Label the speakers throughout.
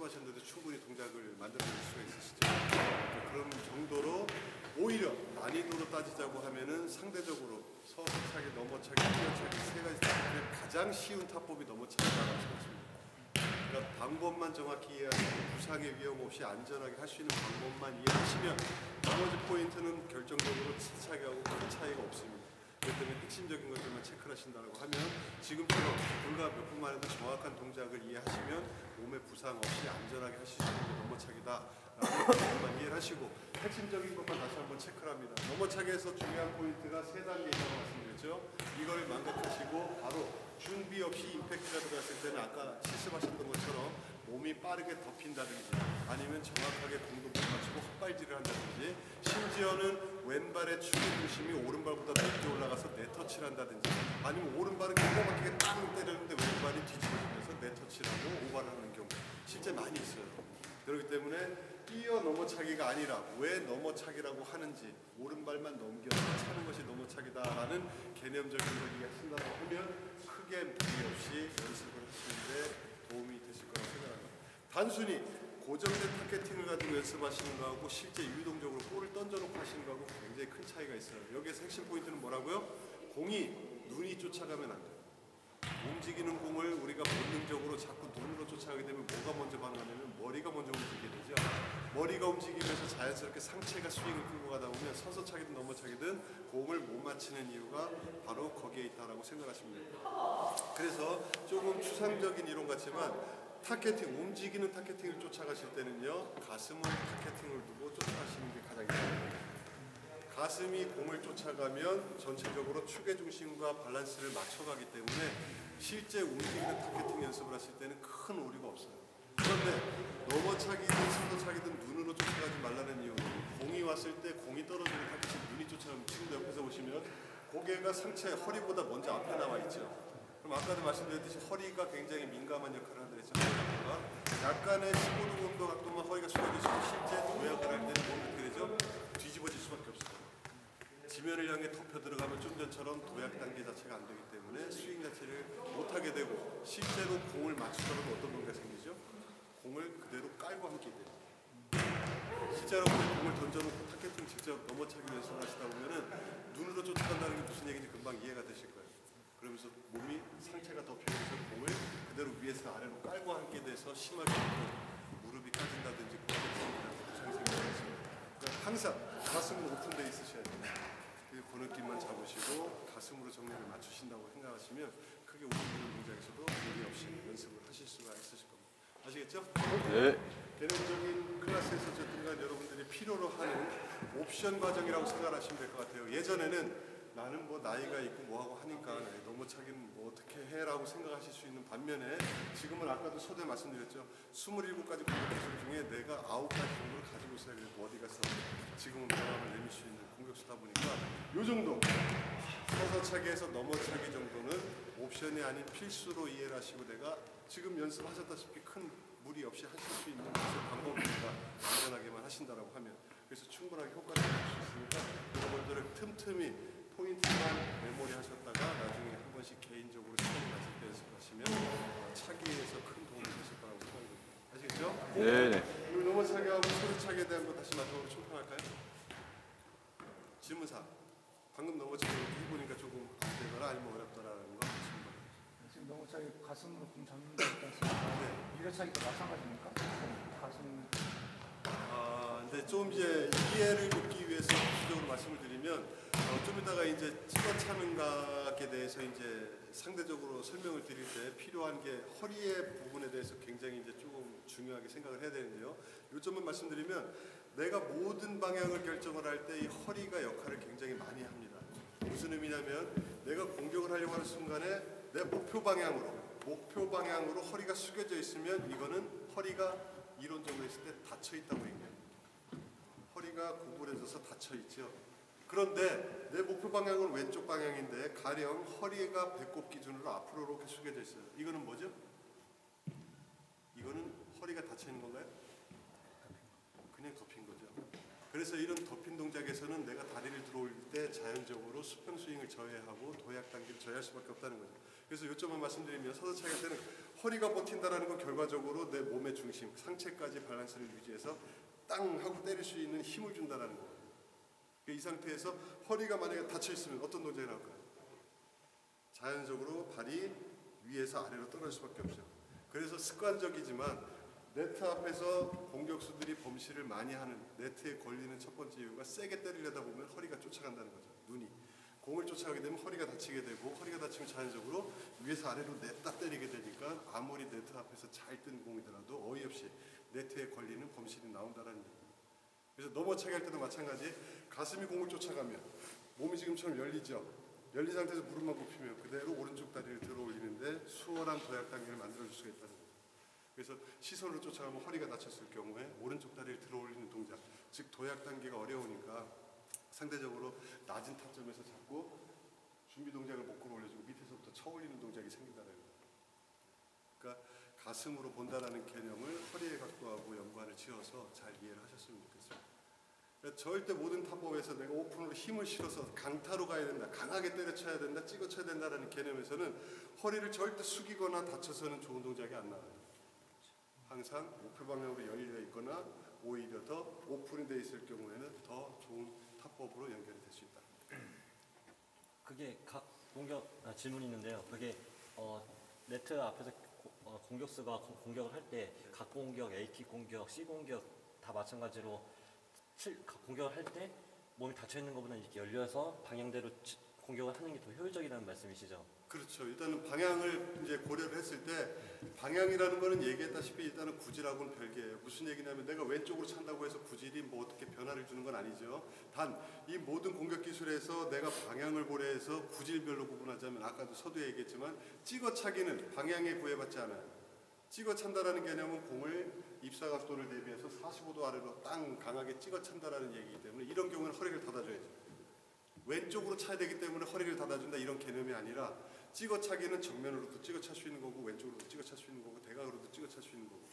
Speaker 1: 실습하셨는데도 충분히 동작을 만들어낼 수가 있으시죠. 그러니까 그런 정도로 오히려 난이도로 따지자고 하면은 상대적으로 서서차기, 넘어차기, 뛰어차기 세 가지 중에 가장 쉬운 타법이 넘어차기라고 하셨습니다. 그러니까 방법만 정확히 이해하시고 부상의 위험 없이 안전하게 할 수 있는 방법만 이해하시면 나머지 포인트는 결정적으로 치차기하고 큰 차이가 없습니다. 그렇기 때문에 핵심적인 것들만 체크를 하신다고 하면 지금처럼 불과 몇 분만 해도 정확한 동작을 이해하시면 몸에 부상 없이 안전하게 하실 수 있는 게 넘어차기다라는 것만 이해를 하시고 핵심적인 것만 다시 한번 체크를 합니다. 넘어차기에서 중요한 포인트가 세 단계 있다고 말씀드렸죠. 이걸 망각하시고 바로 준비 없이 임팩트가 들어갔을 때는 아까 실습하셨던 것처럼 몸이 빠르게 덮인다든지 아니면 정확하게 공도 못 맞추고 헛발질을 한다든지 심지어는 왼발의 축의 중심이 오른발보다 높게 올라가서 네터치를 한다든지 아니면 오른발은 기가 막히게 땅 때리는데 왼발이 뒤집어지면서 네터치를 하고 오발을 하는 경우 실제 많이 있어요. 그렇기 때문에 뛰어 넘어차기가 아니라 왜 넘어차기라고 하는지 오른발만 넘겨서 차는 것이 넘어차기다라는 개념적인 걸 이해하신다고 하면 크게 무리 없이 연습을 하시는데 도움이 되실 거라고 생각합니다. 단순히 고정된 타겟팅을 가지고 연습하시는 거하고 실제 유동적으로 볼을 던져놓고 하시는 거하고 굉장히 큰 차이가 있어요. 여기에서 핵심 포인트는 뭐라고요? 공이 눈이 쫓아가면 안 돼요. 움직이는 공을 우리가 본능적으로 자꾸 눈으로 쫓아가게 되면 뭐가 먼저 반응하냐면 머리가 먼저 움직이게 되죠. 머리가 움직이면서 자연스럽게 상체가 스윙을 끌고 가다 보면 서서 차기든 넘어차기든 공을 못 맞히는 이유가 바로 거기에 있다라고 생각하시면 됩니다. 그래서 조금 추상적인 이론 같지만 타겟팅, 움직이는 타겟팅을 쫓아가실 때는요 가슴은 타겟팅을 두고 쫓아가시는 게 가장 중요합니다. 가슴이 공을 쫓아가면 전체적으로 축의 중심과 밸런스를 맞춰가기 때문에 실제 움직이는 타겟팅 연습을 하실 때는 큰 오류가 없어요. 그런데 넘어차기든 서서차기든 눈으로 쫓아가지 말라는 이유는 공이 왔을 때 공이 떨어지는 타겟팅 눈이 쫓아가면 지금도 옆에서 보시면 고개가 상체 허리보다 먼저 앞에 나와 있죠. 그럼 아까도 말씀드렸듯이 허리가 굉장히 민감한 역할을 한다 했죠. 약간의 15도 정도 각도만 허리가 숙여지시고 실제 도약을 할 때는 몸이 어떻게 되죠? 뒤집어질 수밖에 없어요. 지면을 향해 덮여 들어가면 좀 전처럼 도약 단계 자체가 안 되기 때문에 스윙 자체를 못하게 되고 실제로 공을 맞추더라도 어떤 문제가 생기죠? 공을 그대로 깔고 함께 돼요. 실제로 공을 던져놓고 타겟팅 직접 넘어차기 연습을 하시다 보면은 눈으로 쫓아간다는 게 무슨 얘기인지 금방 이해가 되실 거예요. 그러면서 몸이 상체가 덮이면서 공을 그대로 위에서 아래로 깔고 함께 돼서 심하게 무릎이 까진다든지 고개가 생긴다든지 상승이 있습니다. 그러니까 항상 가슴은 오픈되어 있으셔야 돼요. 그 느낌만 잡으시고 가슴으로 정렬을 맞추신다고 생각하시면 크게 움직이는 동작에서도 무리 없이 연습을 하실 수가 있으실 겁니다. 아시겠죠?
Speaker 2: 네.
Speaker 1: 개념적인 클래스에서 어쨌든 간 여러분들이 필요로 하는 옵션 과정이라고 생각하시면 될 것 같아요. 예전에는 나는 뭐 나이가 있고 뭐하고 하니까 넘어차기는 뭐 어떻게 해라고 생각하실 수 있는 반면에 지금은 아까도 서두에 말씀드렸죠. 27가지 공격기술 중에 내가 9가지 정도를 가지고 있어야 어디 가서 지금은 변화를 내밀 수 있는 공격수다 보니까 요 정도 서서차기에서 넘어차기 정도는 옵션이 아닌 필수로 이해를 하시고 내가 지금 연습하셨다시피 큰 무리 없이 하실 수 있는 방법이니까 안전하게만 하신다라고 하면 그래서 충분하게 효과를 낼 수 있으니까 이런 것들을 틈틈이 포인트만 메모리 하셨다가 나중에 한 번씩 개인적으로 시간이 났을 때 연습하시면 차기에서 큰 도움이 되실 거라고 생각합니다. 아시겠죠?
Speaker 2: 네네.
Speaker 1: 오늘 넘어차기하고 소리차기에 대한 거 다시 마지막으로 총평할까요? 질문사. 방금 넘어차기 해보니까 조금 안되거나 아니면 어렵더라는 거 질문.
Speaker 3: 지금 넘어차기 가슴으로 공 잡는 거 있잖습니까? 네. 밀어차기도 마찬가지입니까? 가슴.
Speaker 1: 근데 좀 이제 이해를 돕기 위해서 구체적으로 말씀을 드리면 좀 이따가 이제 찍어차는 각에 대해서 이제 상대적으로 설명을 드릴 때 필요한 게 허리의 부분에 대해서 굉장히 이제 조금 중요하게 생각을 해야 되는데요. 요점만 말씀드리면 내가 모든 방향을 결정을 할 때 이 허리가 역할을 굉장히 많이 합니다. 무슨 의미냐면 내가 공격을 하려고 하는 순간에 내 목표 방향으로 허리가 숙여져 있으면 이거는 허리가 이론적으로 했을 때 닫혀 있다고 얘기해요. 허리가 구부려져서 닫혀 있죠. 그런데 내 목표 방향은 왼쪽 방향인데 가령 허리가 배꼽 기준으로 앞으로 이렇게 숙여져 있어요. 이거는 뭐죠? 이거는 허리가 닫혀 있는 건가요? 그냥 덮인 거죠. 그래서 이런 덮인 동작에서는 내가 다리를 들어올 때 자연적으로 수평 스윙을 저해하고 도약 단계를 저해할 수밖에 없다는 거죠. 그래서 요점만 말씀드리면 서서차기 할 때는 허리가 버틴다라는 건 결과적으로 내 몸의 중심, 상체까지 밸런스를 유지해서 땅 하고 때릴 수 있는 힘을 준다라는 거예요. 이 상태에서 허리가 만약에 닫혀 있으면 어떤 동작이 나올까요? 자연적으로 발이 위에서 아래로 떨어질 수밖에 없죠. 그래서 습관적이지만 네트 앞에서 공격수들이 범실을 많이 하는, 네트에 걸리는 첫 번째 이유가 세게 때리려다 보면 허리가 쫓아간다는 거죠. 눈이 공을 쫓아가게 되면 허리가 다치게 되고, 허리가 다치면 자연적으로 위에서 아래로 냈다 때리게 되니까 아무리 네트 앞에서 잘 뜬 공이더라도 어이없이 네트에 걸리는 범실이 나온다는 얘기예요. 그래서 넘어차기 할 때도 마찬가지. 가슴이 공을 쫓아가면 몸이 지금처럼 열리죠. 열린 상태에서 무릎만 굽히면 그대로 오른쪽 다리를 들어 올리는데 수월한 도약 단계를 만들어줄 수가 있다는 거예요. 그래서 시선으로 쫓아가면 허리가 다쳤을 경우에 오른쪽 다리를 들어 올리는 동작, 즉 도약 단계가 어려우니까 상대적으로 낮은 타점에서 잡고 준비 동작을 못 끌어올려주고 밑에서부터 쳐 올리는 동작이 생긴다는 거예요. 그러니까 가슴으로 본다라는 개념을 허리의 각도하고 연관을 지어서 잘 이해를 하셨으면 좋겠습니다. 그러니까 절대 모든 타법에서 내가 오픈으로 힘을 실어서 강타로 가야 된다, 강하게 때려쳐야 된다, 찍어쳐야 된다라는 개념에서는 허리를 절대 숙이거나 다쳐서는 좋은 동작이 안 나와요. 항상 목표 방향으로 열려 있거나 오히려 더 오픈이 돼 있을 경우에는 더 좋은 타법으로 연결이 될 수 있다.
Speaker 2: 그게 각 질문이 있는데요. 그게 네트 앞에서 공격수가 공격을 할 때 각 공격, A킥 공격, C 공격 다 마찬가지로 공격을 할 때 몸이 닫혀 있는 것보다 이렇게 열려서 방향대로 공격을 하는 게 더 효율적이라는 말씀이시죠?
Speaker 1: 그렇죠. 일단은 방향을 이제 고려를 했을 때 방향이라는 거는 얘기했다시피 일단은 구질하고는 별개예요. 무슨 얘기냐면 내가 왼쪽으로 찬다고 해서 구질이 뭐 어떻게 변화를 주는 건 아니죠. 단 이 모든 공격 기술에서 내가 방향을 고려해서 구질별로 구분하자면 아까도 서두에 얘기했지만 찍어차기는 방향에 구애받지 않아요. 찍어찬다라는 개념은 공을 입사 각도를 대비해서 45도 아래로 땅 강하게 찍어찬다라는 얘기이기 때문에 이런 경우는 허리를 닫아줘야죠. 왼쪽으로 차야 되기 때문에 허리를 닫아준다 이런 개념이 아니라 찍어차기는 정면으로도 찍어찰 수 있는 거고 왼쪽으로도 찍어찰 수 있는 거고 대각으로도 찍어찰 수 있는 거고,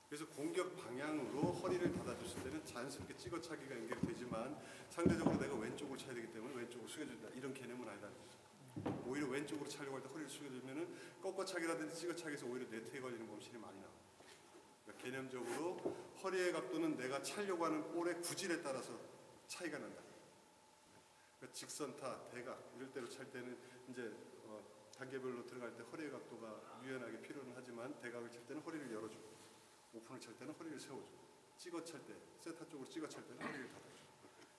Speaker 1: 그래서 공격 방향으로 허리를 닫아줬을 때는 자연스럽게 찍어차기가 연결되지만 상대적으로 내가 왼쪽으로 차야 되기 때문에 왼쪽으로 숙여준다 이런 개념은 아니다는 거죠. 오히려 왼쪽으로 차려고 할 때 허리를 숙여주면은 꺾어차기라든지 찍어차기에서 오히려 네트에 걸리는 범실이 많이 나와요. 그러니까 개념적으로 허리의 각도는 내가 차려고 하는 볼의 구질에 따라서 차이가 난다. 그러니까 직선타, 대각 이럴 때로 찰 때는 이제 단계별로 들어갈 때 허리의 각도가 유연하게 필요는 하지만 대각을 찰 때는 허리를 열어주고 오픈을 찰 때는 허리를 세워주고 찍어 찰 때, 세타 쪽으로 찍어 찰 때는 허리를 닫아주고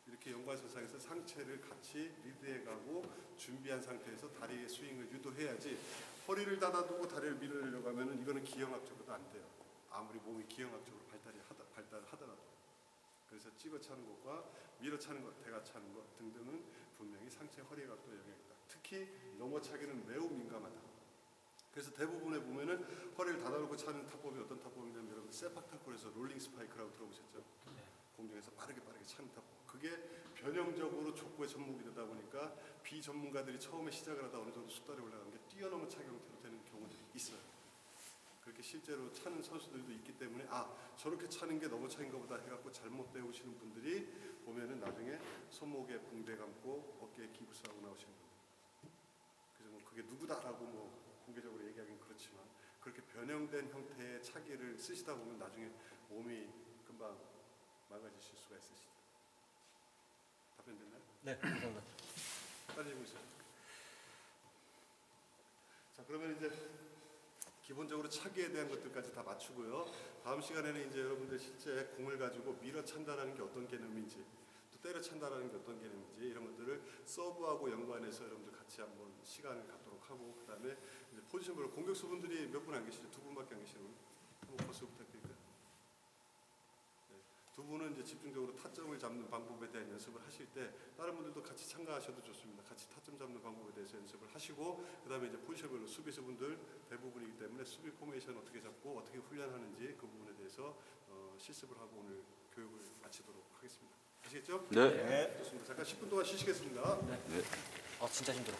Speaker 1: 이렇게 연관선상에서 상체를 같이 리드해 가고 준비한 상태에서 다리의 스윙을 유도해야지 허리를 닫아두고 다리를 밀으려고 하면 이거는 기형학적으로도 안 돼요. 아무리 몸이 기형학적으로 발달을 하더라도. 그래서 찍어 차는 것과 밀어 차는 것, 대가 차는 것 등등은 분명히 상체 허리의 각도에 영향이 있다. 특히 넘어차기는 매우 민감하다. 그래서 대부분에 보면은 허리를 닫아놓고 차는 타법이 어떤 타법이냐면 여러분 세팍타크에서 롤링 스파이크라고 들어보셨죠?
Speaker 2: 네.
Speaker 1: 공중에서 빠르게 차는 타법. 그게 변형적으로 족구의 접목이 되다 보니까 비전문가들이 처음에 시작을 하다 어느 정도 숙달에 올라가는 게 뛰어넘은 차기 형태로 되는 경우들이 있어요. 그렇게 실제로 차는 선수들도 있기 때문에 저렇게 차는 게 넘어차인 것보다 해갖고 잘못 배우시는 분들이 보면은 나중에 손목에 붕대 감고 어깨에 기부스하고 나오시는 분들. 그래서 뭐 그게 누구다라고 뭐 공개적으로 얘기하기는 그렇지만 그렇게 변형된 형태의 차기를 쓰시다 보면 나중에 몸이 금방 망가지실 수가 있으시죠. 답변 됐나요?
Speaker 2: 네, 감사합니다.
Speaker 1: 따지고 있어요. 자, 그러면 이제 기본적으로 차기에 대한 것들까지 다 맞추고요. 다음 시간에는 이제 여러분들 실제 공을 가지고 밀어 찬다라는 게 어떤 개념인지, 또 때려 찬다라는 게 어떤 개념인지 이런 것들을 서브하고 연관해서 여러분들 같이 한번 시간을 갖도록 하고, 그 다음에 이제 포지션별로 공격수분들이 몇 분 안 계시죠? 2분밖에 안 계시는 분. 한번 코스 부탁드릴까요? 네. 두 분은 이제 집중적으로 타점을 잡는 방법에 대한 연습을 하실 때 다른 분들도 같이 참가하셔도 좋습니다. 같이 타점 잡는 방법에 대해서 연습을 하시고, 그 다음에 이제 포지션별로 수비수분들 대부분이기 때문에 수비 포메이션 어떻게 잡고 어떻게 훈련하는지 그 부분에 대해서 실습을 하고 오늘 교육을 마치도록 하겠습니다. 아시겠죠?
Speaker 4: 네.
Speaker 1: 좋습니다. 잠깐 10분 동안 쉬시겠습니다.
Speaker 2: 진짜 힘들어.